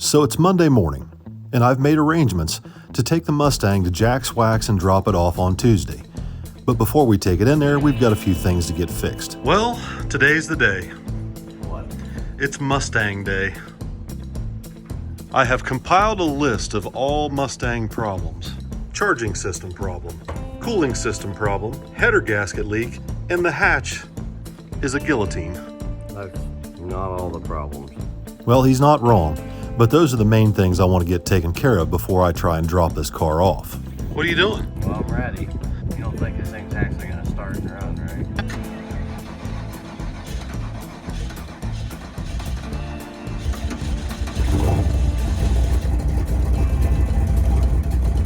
So it's Monday morning, and I've made arrangements to take the Mustang to JaxWax and drop it off on Tuesday. But before we take it in there, we've got a few things to get fixed. Well, today's the day. What? It's Mustang Day. I have compiled a list of all Mustang problems. Charging system problem, cooling system problem, header gasket leak, and the hatch is a guillotine. That's not all the problems. Well, he's not wrong, but those are the main things I want to get taken care of before I try and drop this car off. What are you doing? Well, I'm ready. You don't think this thing's actually going to start and run, right?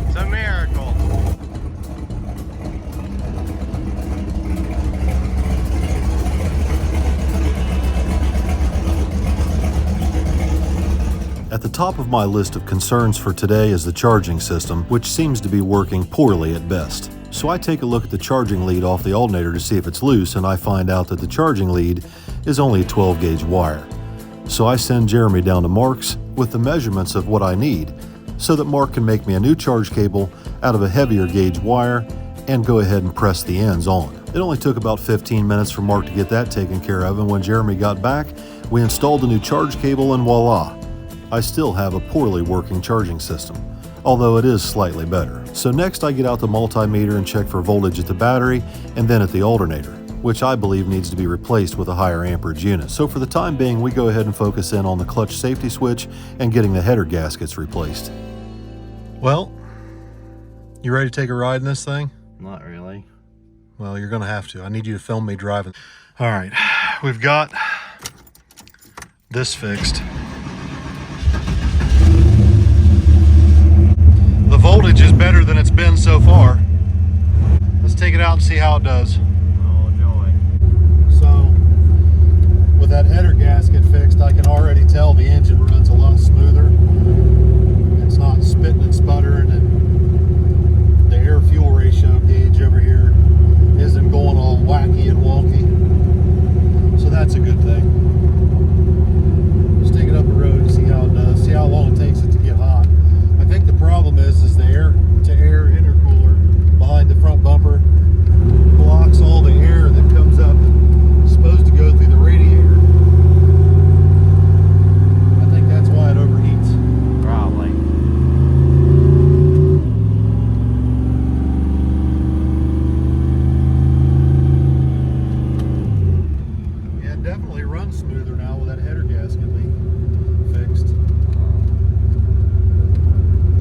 It's a miracle. At the top of my list of concerns for today is the charging system, which seems to be working poorly at best. So I take a look at the charging lead off the alternator to see if it's loose, and I find out that the charging lead is only a 12 gauge wire. So I send Jeremy down to Mark's with the measurements of what I need so that Mark can make me a new charge cable out of a heavier gauge wire and go ahead and press the ends on. It only took about 15 minutes for Mark to get that taken care of, and when Jeremy got back, we installed the new charge cable and voila! I still have a poorly working charging system, although it is slightly better. So next I get out the multimeter and check for voltage at the battery and then at the alternator, which I believe needs to be replaced with a higher amperage unit. So for the time being, we go ahead and focus in on the clutch safety switch and getting the header gaskets replaced. Well, you ready to take a ride in this thing? Not really. Well, you're gonna have to. I need you to film me driving. All right, we've got this fixed. The voltage is better than it's been so far. Let's take it out and see how it does. Oh, joy. So, with that header gasket fixed, I can already tell the engine runs a lot smoother. It's not spitting and sputtering, and the air-fuel ratio gauge over here isn't going all wacky and wonky. So that's a good thing. Let's take it up the road and see how it does, see how long it takes it to get hot. I think the problem is the air-to-air intercooler behind the front bumper blocks all the air that comes up and is supposed to go through the radiator. I think that's why it overheats. Probably. Yeah, it definitely runs smoother now with that header gasket leak fixed.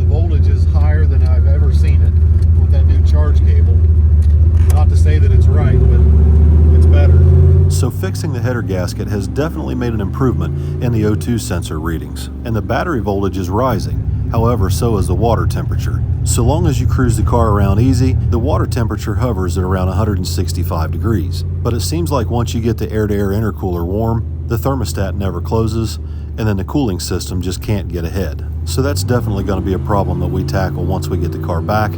Voltage is higher than I've ever seen it with that new charge cable. Not to say that it's right, but it's better. So fixing the header gasket has definitely made an improvement in the O2 sensor readings, and the battery voltage is rising. However, so is the water temperature. So long as you cruise the car around easy, the water temperature hovers at around 165 degrees. But it seems like once you get the air-to-air intercooler warm, the thermostat never closes, and then the cooling system just can't get ahead. So that's definitely going to be a problem that we tackle once we get the car back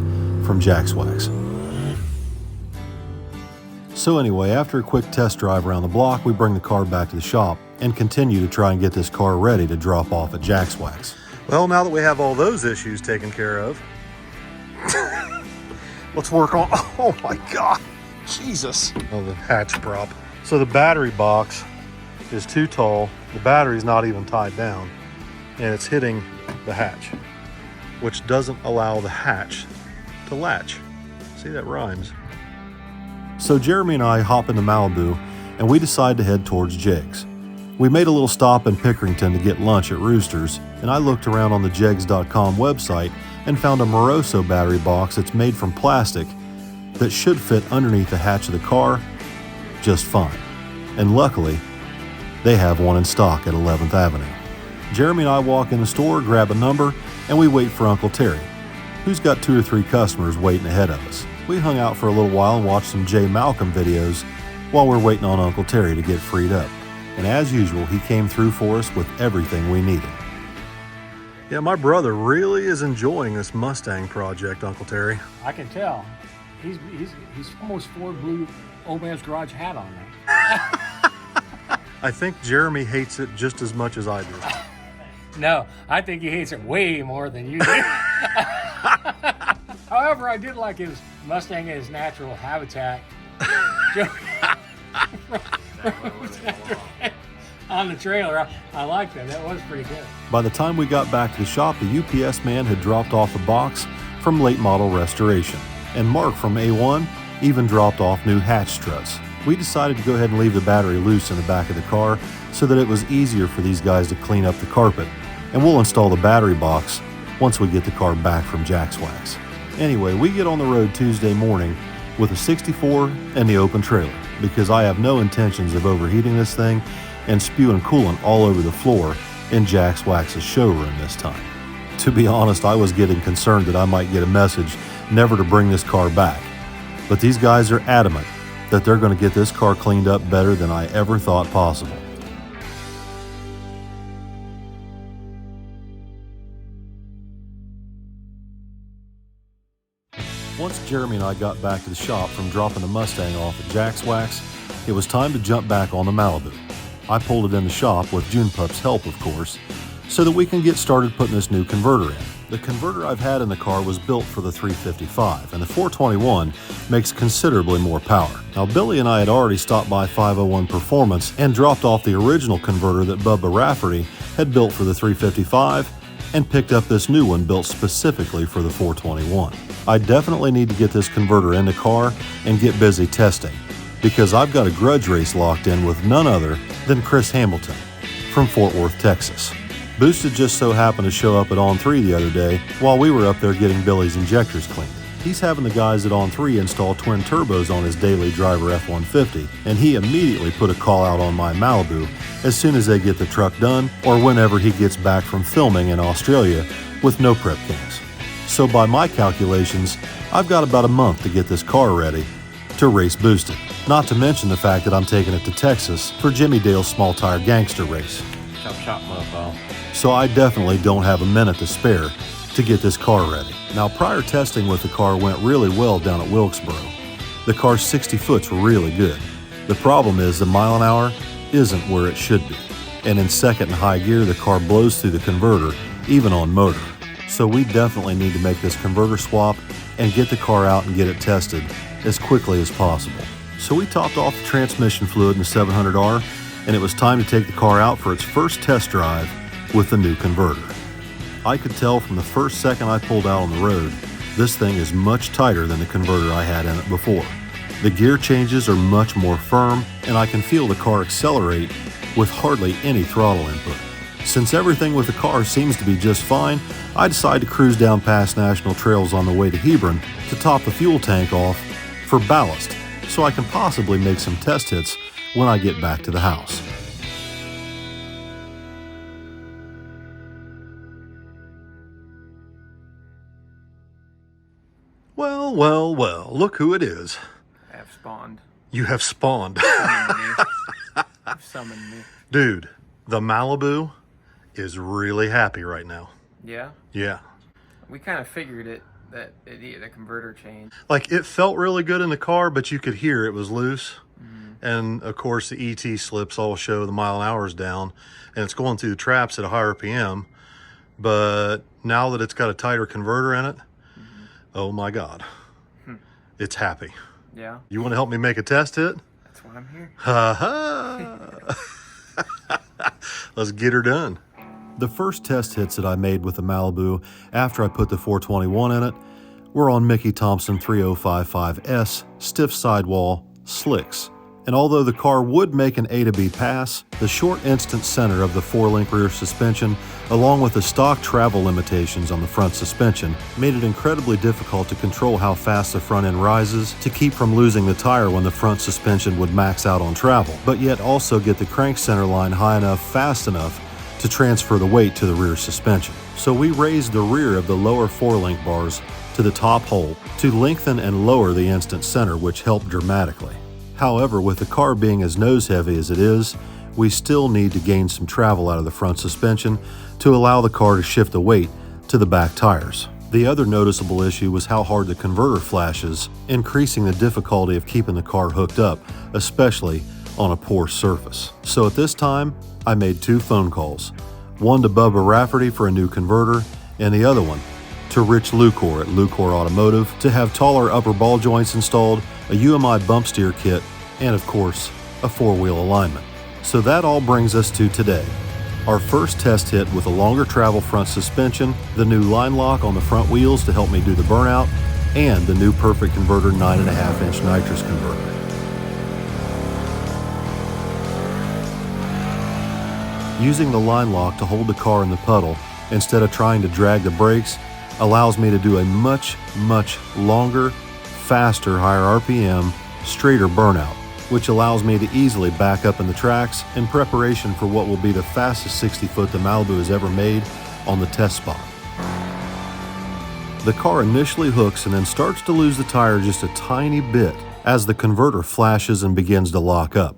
from JaxWax. So anyway, after a quick test drive around the block, we bring the car back to the shop and continue to try and get this car ready to drop off at JaxWax. Well, now that we have all those issues taken care of, let's work on, oh my God, Jesus. Oh, the hatch prop. So the battery box is too tall. The battery's not even tied down, and it's hitting the hatch, which doesn't allow the hatch to latch. See, that rhymes. So Jeremy and I hop into Malibu, and we decide to head towards Jegs. We made a little stop in Pickerington to get lunch at Roosters, and I looked around on the jegs.com website and found a Moroso battery box that's made from plastic that should fit underneath the hatch of the car just fine. And luckily, they have one in stock at 11th Avenue. Jeremy and I walk in the store, grab a number, and we wait for Uncle Terry, who's got 2 or 3 customers waiting ahead of us. We hung out for a little while and watched some Jay Malcolm videos while we're waiting on Uncle Terry to get freed up. And as usual, he came through for us with everything we needed. Yeah, my brother really is enjoying this Mustang project, Uncle Terry. I can tell. He's almost 4 blue old man's garage hat on there. I think Jeremy hates it just as much as I do. No, I think he hates it way more than you do. However, I did like his Mustang in his natural habitat. On the trailer, I liked that. That was pretty good. By the time we got back to the shop, the UPS man had dropped off a box from Late Model Restoration, and Mark from A1 even dropped off new hatch struts. We decided to go ahead and leave the battery loose in the back of the car so that it was easier for these guys to clean up the carpet, and we'll install the battery box once we get the car back from JaxWax. Anyway, we get on the road Tuesday morning with a 64 and the open trailer because I have no intentions of overheating this thing and spewing coolant all over the floor in JaxWax's showroom this time. To be honest, I was getting concerned that I might get a message never to bring this car back. But these guys are adamant that they're going to get this car cleaned up better than I ever thought possible. Once Jeremy and I got back to the shop from dropping the Mustang off at JaxWax, it was time to jump back on the Malibu. I pulled it in the shop with June Pup's help, of course, so that we can get started putting this new converter in. The converter I've had in the car was built for the 355, and the 421 makes considerably more power. Now, Billy and I had already stopped by 501 Performance and dropped off the original converter that Bubba Rafferty had built for the 355 and picked up this new one built specifically for the 421. I definitely need to get this converter in the car and get busy testing, because I've got a grudge race locked in with none other than Chris Hamilton from Fort Worth, Texas. Boosted just so happened to show up at On3 the other day while we were up there getting Billy's injectors cleaned. He's having the guys at On3 install twin turbos on his daily driver F-150, and he immediately put a call out on my Malibu as soon as they get the truck done or whenever he gets back from filming in Australia with no prep cams. So by my calculations, I've got about a month to get this car ready to race Boosted. Not to mention the fact that I'm taking it to Texas for Jimmy Dale's small tire gangster race. Chop chop, mofo. So I definitely don't have a minute to spare to get this car ready. Now, prior testing with the car went really well down at Wilkesboro. The car's 60 foot's really good. The problem is the mile an hour isn't where it should be. And in second and high gear, the car blows through the converter, even on motor. So we definitely need to make this converter swap and get the car out and get it tested as quickly as possible. So we topped off the transmission fluid in the 700R, and it was time to take the car out for its first test drive with the new converter. I could tell from the first second I pulled out on the road, this thing is much tighter than the converter I had in it before. The gear changes are much more firm, and I can feel the car accelerate with hardly any throttle input. Since everything with the car seems to be just fine, I decide to cruise down past national trails on the way to Hebron to top the fuel tank off for ballast, so I can possibly make some test hits when I get back to the house. Well, well, well, look who it is. I have spawned. You have spawned. You've summoned me. Dude, the Malibu is really happy right now. Yeah? Yeah. We kind of figured it, that it needed a converter change. Like, it felt really good in the car, but you could hear it was loose. And of course the ET slips all show the mile an hour's down, and it's going through the traps at a higher RPM. But now that it's got a tighter converter in it, oh my God, it's happy. Yeah? You want to help me make a test hit? That's why I'm here. Ha ha! Let's get her done. The first test hits that I made with the Malibu after I put the 421 in it were on Mickey Thompson 3055S stiff sidewall slicks. And although the car would make an A to B pass, the short instant center of the 4-link rear suspension, along with the stock travel limitations on the front suspension, made it incredibly difficult to control how fast the front end rises to keep from losing the tire when the front suspension would max out on travel, but yet also get the crank center line high enough, fast enough to transfer the weight to the rear suspension. So we raised the rear of the lower 4-link bars to the top hole to lengthen and lower the instant center, which helped dramatically. However, with the car being as nose heavy as it is, we still need to gain some travel out of the front suspension to allow the car to shift the weight to the back tires. The other noticeable issue was how hard the converter flashes, increasing the difficulty of keeping the car hooked up, especially on a poor surface. So at this time, I made 2 phone calls. one to Bubba Rafferty for a new converter, and the other one to Rich Lucor at Lucor Automotive to have taller upper ball joints installed, a UMI bump steer kit, and of course, a four-wheel alignment. So that all brings us to today. Our first test hit with a longer travel front suspension, the new line lock on the front wheels to help me do the burnout, and the new Perfect Converter 9.5-inch nitrous converter. Using the line lock to hold the car in the puddle instead of trying to drag the brakes allows me to do a much longer, faster, higher RPM, straighter burnout, which allows me to easily back up in the tracks in preparation for what will be the fastest 60-foot the Malibu has ever made on the test spot. The car initially hooks and then starts to lose the tire just a tiny bit as the converter flashes and begins to lock up.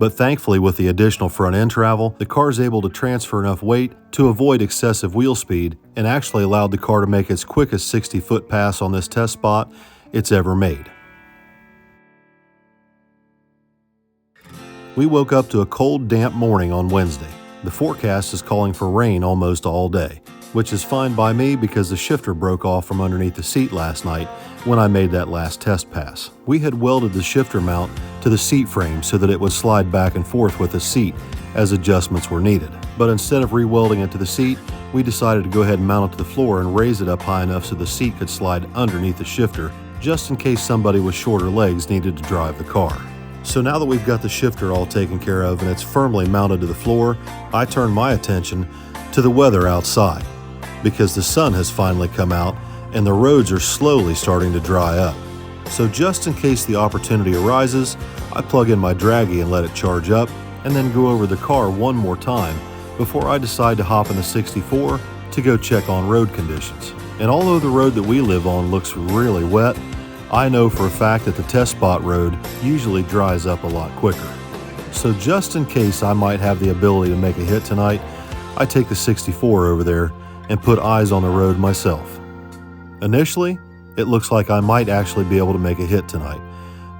But thankfully, with the additional front end travel, the car is able to transfer enough weight to avoid excessive wheel speed and actually allowed the car to make its quickest 60-foot pass on this test spot it's ever made. We woke up to a cold, damp morning on Wednesday. The forecast is calling for rain almost all day, which is fine by me because the shifter broke off from underneath the seat last night when I made that last test pass. We had welded the shifter mount to the seat frame so that it would slide back and forth with the seat as adjustments were needed. But instead of re-welding it to the seat, we decided to go ahead and mount it to the floor and raise it up high enough so the seat could slide underneath the shifter, just in case somebody with shorter legs needed to drive the car. So now that we've got the shifter all taken care of and it's firmly mounted to the floor, I turn my attention to the weather outside, because the sun has finally come out and the roads are slowly starting to dry up. So just in case the opportunity arises, I plug in my Draggy and let it charge up, and then go over the car one more time before I decide to hop in the 64 to go check on road conditions. And although the road that we live on looks really wet, I know for a fact that the test spot road usually dries up a lot quicker. So just in case I might have the ability to make a hit tonight, I take the 64 over there and put eyes on the road myself. Initially, it looks like I might actually be able to make a hit tonight,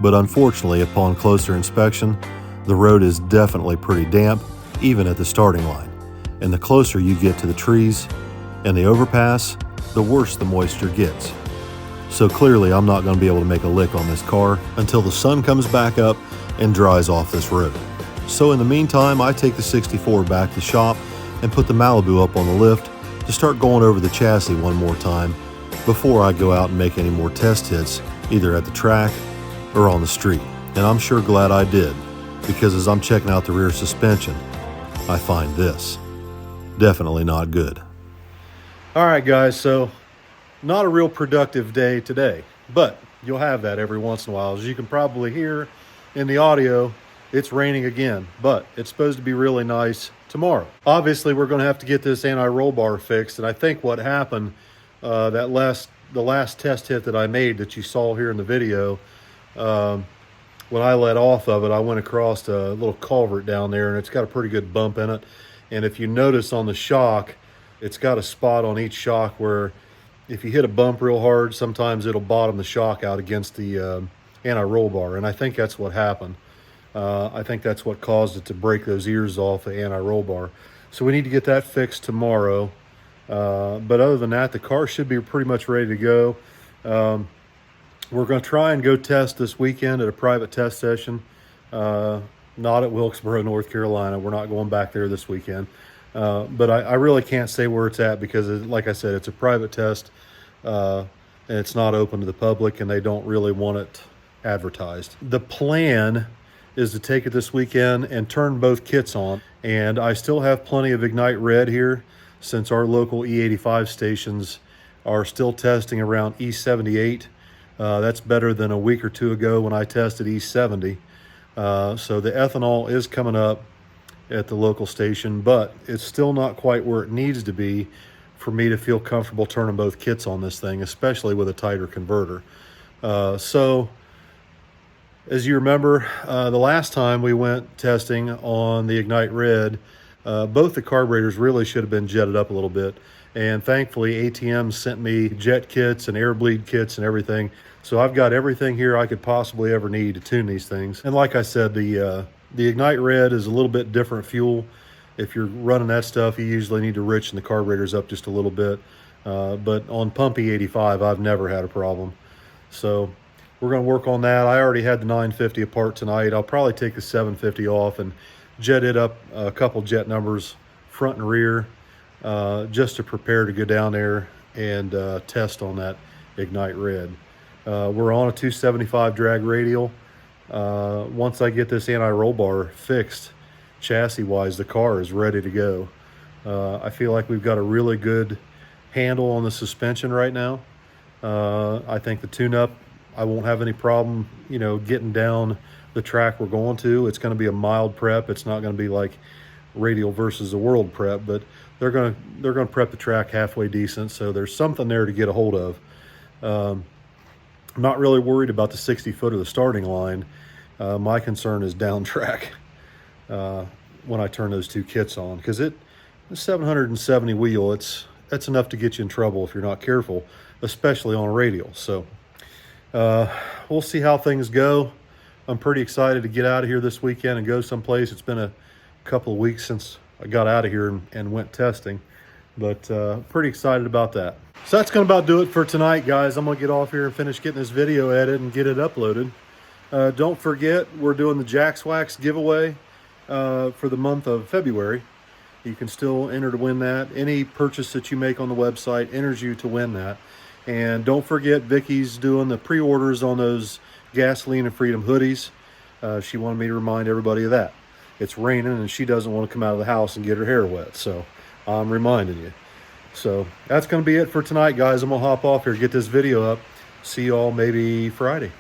but unfortunately, upon closer inspection, the road is definitely pretty damp, even at the starting line. And the closer you get to the trees and the overpass, the worse the moisture gets. So clearly, I'm not going to be able to make a lick on this car until the sun comes back up and dries off this road. So in the meantime, I take the 64 back to the shop and put the Malibu up on the lift to start going over the chassis one more time before I go out and make any more test hits, either at the track or on the street. And I'm sure glad I did, because as I'm checking out the rear suspension, I find this definitely not good. All right, guys, so not a real productive day today, but you'll have that every once in a while. As you can probably hear in the audio, it's raining again, but it's supposed to be really nice tomorrow. Obviously, we're going to have to get this anti-roll bar fixed, and I think what happened, the last test hit that I made that you saw here in the video, when I let off of it, I went across a little culvert down there, and it's got a pretty good bump in it. And if you notice on the shock, it's got a spot on each shock where if you hit a bump real hard, sometimes it'll bottom the shock out against the anti-roll bar, and I think that's what happened. I think that's what caused it to break those ears off the anti-roll bar. So we need to get that fixed tomorrow. But other than that, the car should be pretty much ready to go. We're going to try and go test this weekend at a private test session, not at Wilkesboro, North Carolina. We're not going back there this weekend. But I really can't say where it's at because, like I said, it's a private test, and it's not open to the public, and they don't really want it advertised. The plan is to take it this weekend and turn both kits on. And I still have plenty of Ignite Red here, since our local E85 stations are still testing around E78. That's better than a week or two ago when I tested E70. So the ethanol is coming up at the local station, but it's still not quite where it needs to be for me to feel comfortable turning both kits on this thing, especially with a tighter converter. So as you remember, the last time we went testing on the Ignite Red, both the carburetors really should have been jetted up a little bit. And thankfully, ATM sent me jet kits and air bleed kits and everything. So I've got everything here I could possibly ever need to tune these things. And like I said, the Ignite Red is a little bit different fuel If you're running that stuff, you usually need to richen the carburetors up just a little bit. But on Pumpy 85, I've never had a problem. So we're going to work on that. I already had the 950 apart tonight. I'll probably take the 750 off and jet it up a couple jet numbers front and rear, just to prepare to go down there and test on that Ignite Red. We're on a 275 drag radial. Once I get this anti-roll bar fixed, chassis wise, the car is ready to go. I feel like we've got a really good handle on the suspension right now. I think the tune-up, I won't have any problem, you know, getting down the track we're going to. It's going to be a mild prep. It's not going to be like Radial versus the World prep, but they're going to prep the track halfway decent. So there's something there to get a hold of. I'm not really worried about the 60 foot of the starting line. My concern is down track when I turn those two kits on, because the 770 wheel, that's enough to get you in trouble if you're not careful, especially on a radial. So we'll see how things go. I'm pretty excited to get out of here this weekend and go someplace. It's been a couple of weeks since I got out of here and went testing, but pretty excited about that. So that's going to about do it for tonight, guys. I'm going to get off here and finish getting this video edited and get it uploaded. Don't forget, we're doing the JaxWax giveaway for the month of February. You can still enter to win that. Any purchase that you make on the website enters you to win that. And don't forget, Vicky's doing the pre-orders on those Gasoline and Freedom hoodies. She wanted me to remind everybody of that. It's raining and she doesn't want to come out of the house and get her hair wet, so I'm reminding you. So that's going to be it for tonight, guys. I'm going to hop off here, get this video up. See y'all maybe Friday.